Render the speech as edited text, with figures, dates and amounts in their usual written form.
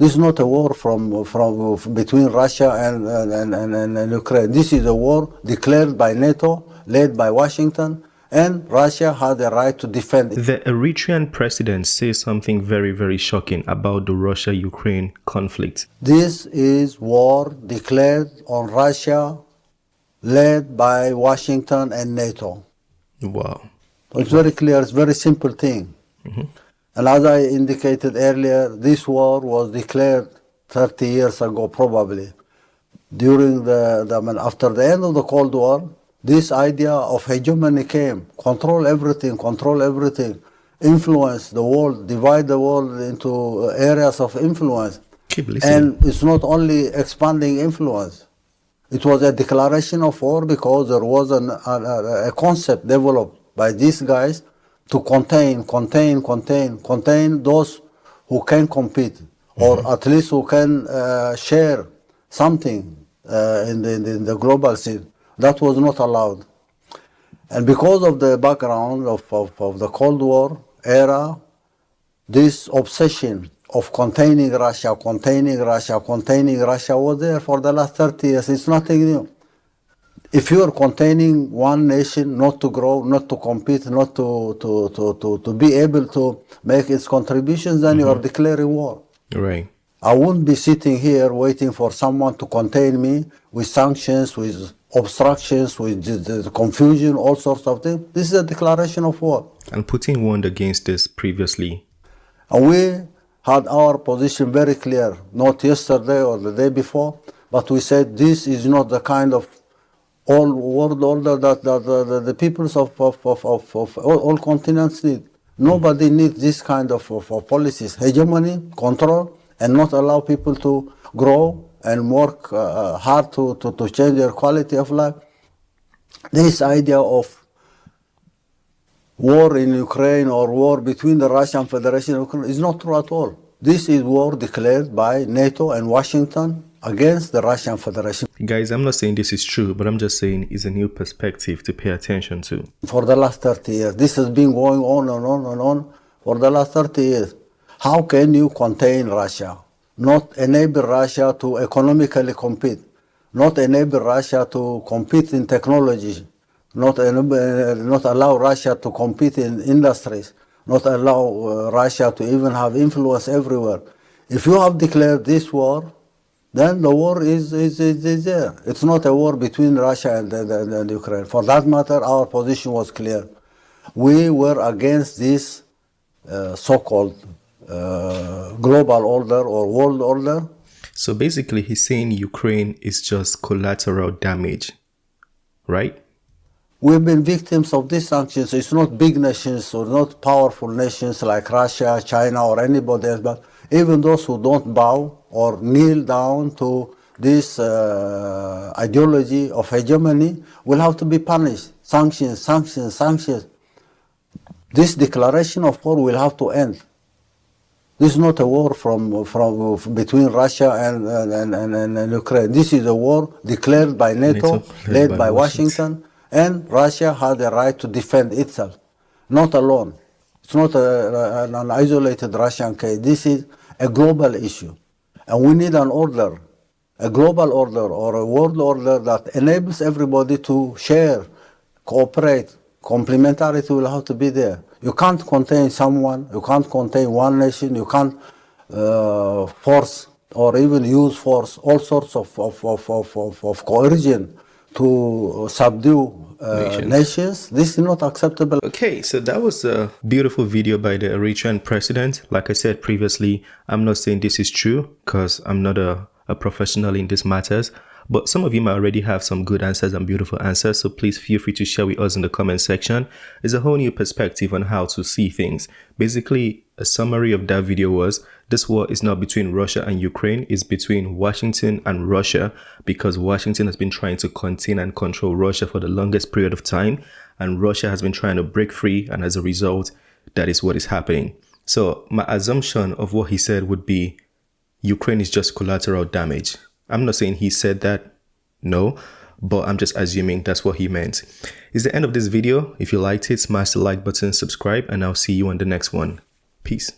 This is not a war from between Russia and Ukraine. This is a war declared by NATO, led by Washington, and Russia had the right to defend it. The Eritrean president says something very, very shocking about the Russia-Ukraine conflict. This is war declared on Russia, led by Washington and NATO. Wow. It's very clear, it's a very simple thing. Mm-hmm. And as I indicated earlier, this war was declared 30 years ago, probably. During after the end of the Cold War, this idea of hegemony came. Control everything, influence the world, divide the world into areas of influence. Keep listening. And it's not only expanding influence. It was a declaration of war because there was a concept developed by these guys to contain those who can compete, or at least who can share something in the global scene. That was not allowed. And because of the background of the Cold War era, this obsession of containing Russia was there for the last 30 years. It's nothing new. If you are containing one nation not to grow, not to compete, not to be able to make its contributions, then you are declaring war. Right. I wouldn't be sitting here waiting for someone to contain me with sanctions, with obstructions, with the confusion, all sorts of things. This is a declaration of war. And Putin warned against this previously. And we had our position very clear, not yesterday or the day before, but we said this is not the kind of all world order that the peoples of all continents need. Nobody needs this kind of policies, hegemony, control, and not allow people to grow and work hard to change their quality of life. This idea of war in Ukraine or war between the Russian Federation and Ukraine is not true at all. This is war declared by NATO and Washington against the Russian Federation. Guys, I'm not saying this is true, but I'm just saying it's a new perspective to pay attention to. For the last 30 years, this has been going on and on and on for the last 30 years. How can you contain Russia? Not enable Russia to economically compete, not enable Russia to compete in technology, not allow Russia to compete in industries, not allow Russia to even have influence everywhere. If you have declared this war, then the war is there. It's not a war between Russia and Ukraine. For that matter, our position was clear. We were against this so-called global order or world order. So basically, he's saying Ukraine is just collateral damage, right? We've been victims of these sanctions. It's not big nations or not powerful nations like Russia, China, or anybody else, but even those who don't bow or kneel down to this ideology of hegemony will have to be punished. Sanctions. This declaration of war will have to end. This is not a war from between Russia and Ukraine. This is a war declared by NATO led by Washington, and Russia had the right to defend itself, not alone. It's not an isolated Russian case. This is a global issue. And we need an order, a global order or a world order that enables everybody to share, cooperate. Complementarity will have to be there. You can't contain someone, you can't contain one nation, you can't force or even use force, all sorts of coercion to subdue nations. This is not acceptable. Okay, so that was a beautiful video by the Eritrean president. Like I said previously, I'm not saying this is true because I'm not a professional in these matters. But some of you might already have some good answers and beautiful answers, so please feel free to share with us in the comment section. It's a whole new perspective on how to see things. Basically, a summary of that video was, this war is not between Russia and Ukraine, it's between Washington and Russia, because Washington has been trying to contain and control Russia for the longest period of time, and Russia has been trying to break free, and as a result, that is what is happening. So my assumption of what he said would be, Ukraine is just collateral damage. I'm not saying he said that, no, but I'm just assuming that's what he meant. It's the end of this video. If you liked it, smash the like button, subscribe, and I'll see you on the next one. Peace.